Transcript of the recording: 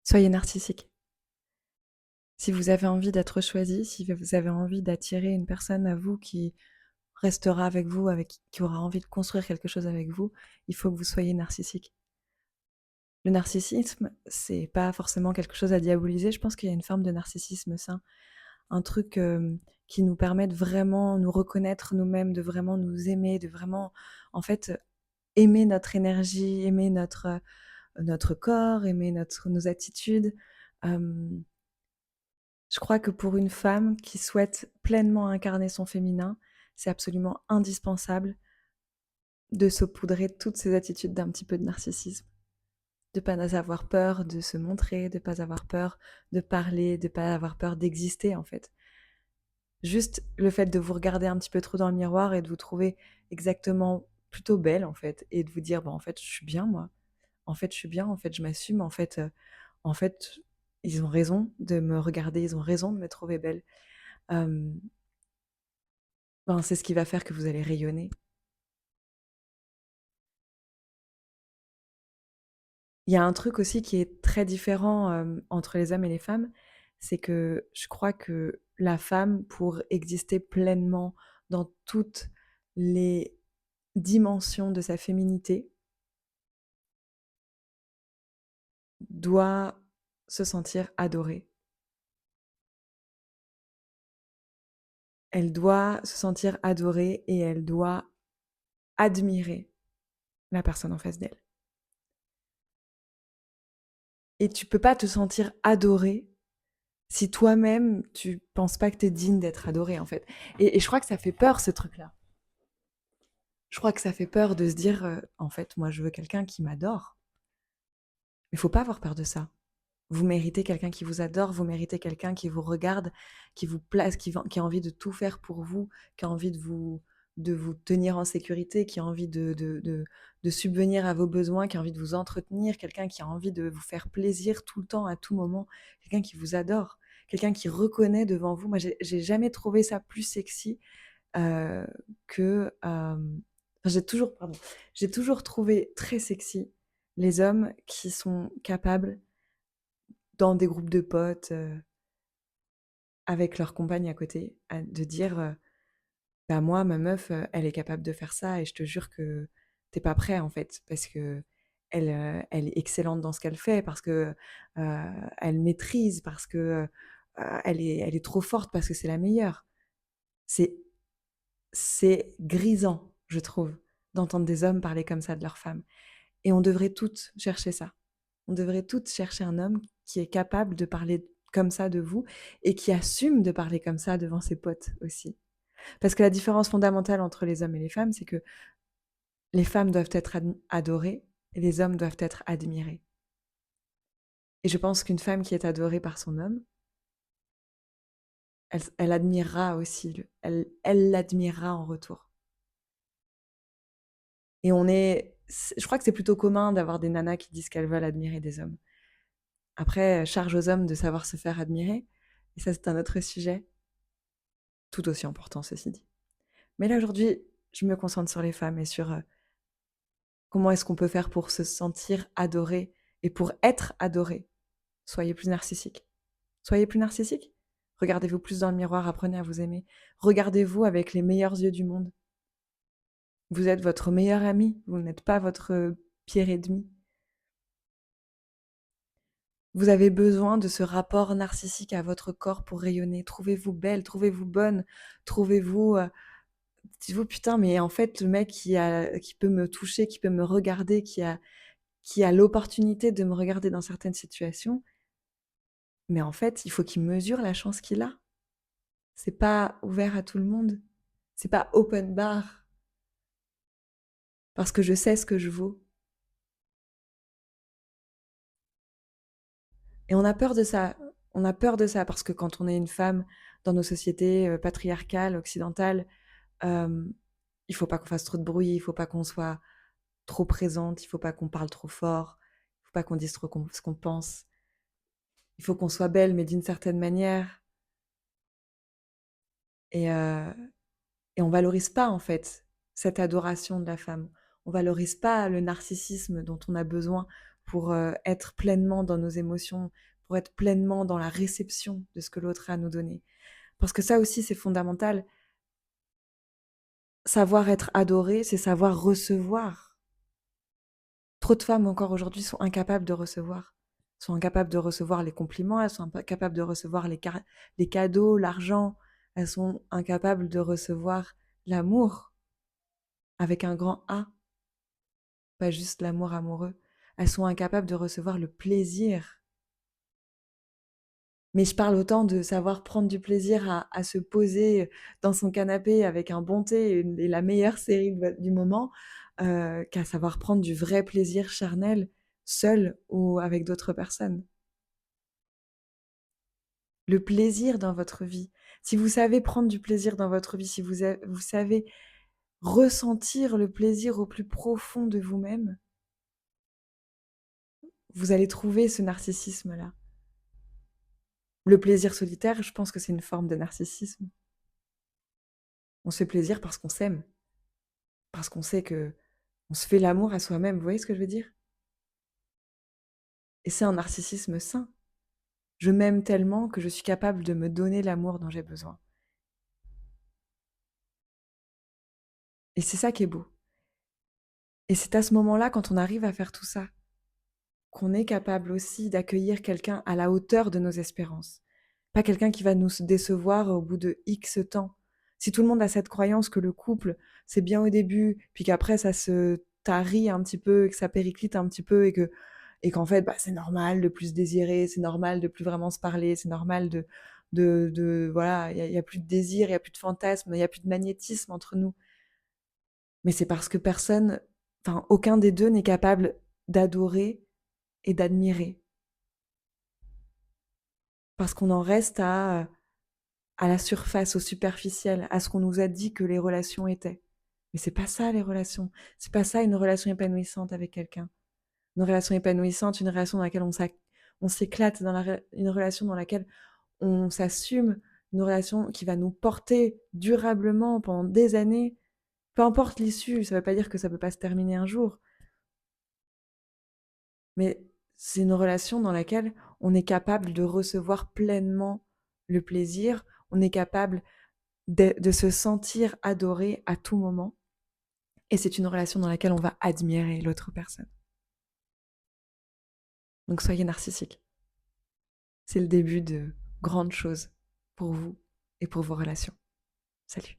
Soyez narcissique. Si vous avez envie d'être choisi, si vous avez envie d'attirer une personne à vous qui restera avec vous, avec qui aura envie de construire quelque chose avec vous, il faut que vous soyez narcissique. Le narcissisme, c'est pas forcément quelque chose à diaboliser. Je pense qu'il y a une forme de narcissisme sain, un truc qui nous permet de vraiment nous reconnaître nous-mêmes, de vraiment nous aimer, de vraiment, en fait, aimer notre énergie, aimer notre corps, aimer nos attitudes. Euh, Je crois que pour une femme qui souhaite pleinement incarner son féminin, c'est absolument indispensable de saupoudrer toutes ces attitudes d'un petit peu de narcissisme. De pas avoir peur de se montrer, de pas avoir peur de parler, de pas avoir peur d'exister en fait. Juste le fait de vous regarder un petit peu trop dans le miroir et de vous trouver exactement plutôt belle en fait et de vous dire: «Bah, en fait, je suis bien moi. En fait, je suis bien, en fait, je m'assume, en fait, ils ont raison de me regarder, ils ont raison de me trouver belle». Hem Ben, c'est ce qui va faire que vous allez rayonner. Il y a un truc aussi qui est très différent, entre les hommes et les femmes, c'est que je crois que la femme, pour exister pleinement dans toutes les dimensions de sa féminité, doit se sentir adorée. Elle doit se sentir adorée et elle doit admirer la personne en face d'elle. Et tu peux pas te sentir adorée si toi-même, tu penses pas que tu es digne d'être adorée, en fait. Et je crois que ça fait peur, ce truc-là. Je crois que ça fait peur de se dire, en fait, moi, je veux quelqu'un qui m'adore. Mais faut pas avoir peur de ça. Vous méritez quelqu'un qui vous adore, vous méritez quelqu'un qui vous regarde, qui vous place, qui a envie de tout faire pour vous, qui a envie de vous tenir en sécurité, qui a envie de subvenir à vos besoins, qui a envie de vous entretenir, quelqu'un qui a envie de vous faire plaisir tout le temps, à tout moment, quelqu'un qui vous adore, quelqu'un qui reconnaît devant vous. Moi, j'ai jamais trouvé ça plus sexy euh, que... enfin, j'ai toujours trouvé très sexy les hommes qui sont capables dans des groupes de potes, avec leur compagne à côté, de dire, «Bah, moi, ma meuf, elle est capable de faire ça et je te jure que t'es pas prêt, en fait, parce qu'elle, elle est excellente dans ce qu'elle fait, parce que, elle maîtrise, parce que, elle est trop forte, parce que c'est la meilleure». C'est c'est grisant, je trouve, d'entendre des hommes parler comme ça de leurs femmes et on devrait toutes chercher ça. On devrait toutes chercher un homme qui est capable de parler comme ça de vous et qui assume de parler comme ça devant ses potes aussi. Parce que la différence fondamentale entre les hommes et les femmes, c'est que les femmes doivent être adorées et les hommes doivent être admirés. Et je pense qu'une femme qui est adorée par son homme, elle admirera aussi, elle l'admirera en retour. Et je crois que c'est plutôt commun d'avoir des nanas qui disent qu'elles veulent admirer des hommes. Après, charge aux hommes de savoir se faire admirer. Et ça, c'est un autre sujet, tout aussi important, ceci dit. Mais là, aujourd'hui, je me concentre sur les femmes et sur comment est-ce qu'on peut faire pour se sentir adoré et pour être adoré. Soyez plus narcissique. Soyez plus narcissique. Regardez-vous plus dans le miroir, apprenez à vous aimer. Regardez-vous avec les meilleurs yeux du monde. Vous êtes votre meilleur ami, vous n'êtes pas votre pire ennemi. Vous avez besoin de ce rapport narcissique à votre corps pour rayonner. Trouvez-vous belle, trouvez-vous bonne, trouvez-vous... dites-vous, putain, mais en fait, le mec qui peut me toucher, qui peut me regarder, qui a l'opportunité de me regarder dans certaines situations, mais en fait, il faut qu'il mesure la chance qu'il a. C'est pas ouvert à tout le monde. C'est pas open bar. Parce que je sais ce que je vaux. Et on a peur de ça. On a peur de ça parce que quand on est une femme dans nos sociétés patriarcales, occidentales, euh, il faut pas qu'on fasse trop de bruit, il faut pas qu'on soit trop présente, il faut pas qu'on parle trop fort, il faut pas qu'on dise trop ce qu'on pense. Il faut qu'on soit belle, mais d'une certaine manière. Et, euh, et on valorise pas, en fait, cette adoration de la femme. On valorise pas le narcissisme dont on a besoin pour, être pleinement dans nos émotions, pour être pleinement dans la réception de ce que l'autre a à nous donner. Parce que ça aussi, c'est fondamental. Savoir être adoré, c'est savoir recevoir. Trop de femmes encore aujourd'hui sont incapables de recevoir. Sont incapables de recevoir les compliments, elles sont incapables de recevoir les cadeaux, l'argent. Elles sont incapables de recevoir l'amour avec un grand A, pas juste l'amour amoureux. Elles sont incapables de recevoir le plaisir. Mais je parle autant de savoir prendre du plaisir à se poser dans son canapé avec un bon thé et la meilleure série du moment, qu'à savoir prendre du vrai plaisir charnel, seul ou avec d'autres personnes. Le plaisir dans votre vie. Si vous savez prendre du plaisir dans votre vie, si vous savez ressentir le plaisir au plus profond de vous-même, vous allez trouver ce narcissisme-là. Le plaisir solitaire, je pense que c'est une forme de narcissisme. On se fait plaisir parce qu'on s'aime, parce qu'on sait que on se fait l'amour à soi-même, vous voyez ce que je veux dire? Et c'est un narcissisme sain. Je m'aime tellement que je suis capable de me donner l'amour dont j'ai besoin. Et c'est ça qui est beau. Et c'est à ce moment-là, quand on arrive à faire tout ça, qu'on est capable aussi d'accueillir quelqu'un à la hauteur de nos espérances. Pas quelqu'un qui va nous décevoir au bout de X temps. Si tout le monde a cette croyance que le couple, c'est bien au début, puis qu'après ça se tarit un petit peu, et que ça périclite un petit peu, et qu'en fait, bah, c'est normal de plus se désirer, c'est normal de plus vraiment se parler, c'est normal voilà, il y a plus de désir, il y a plus de fantasme, il y a plus de magnétisme entre nous. Mais c'est parce que personne, enfin, aucun des deux n'est capable d'adorer et d'admirer. Parce qu'on en reste à la surface, au superficiel, à ce qu'on nous a dit que les relations étaient. Mais c'est pas ça les relations. C'est pas ça une relation épanouissante avec quelqu'un. Une relation épanouissante, une relation dans laquelle on s'éclate, une relation dans laquelle on s'assume, une relation qui va nous porter durablement pendant des années. Peu importe l'issue, ça veut pas dire que ça peut pas se terminer un jour. Mais c'est une relation dans laquelle on est capable de recevoir pleinement le plaisir, on est capable de se sentir adoré à tout moment. Et c'est une relation dans laquelle on va admirer l'autre personne. Donc soyez narcissique. C'est le début de grandes choses pour vous et pour vos relations. Salut.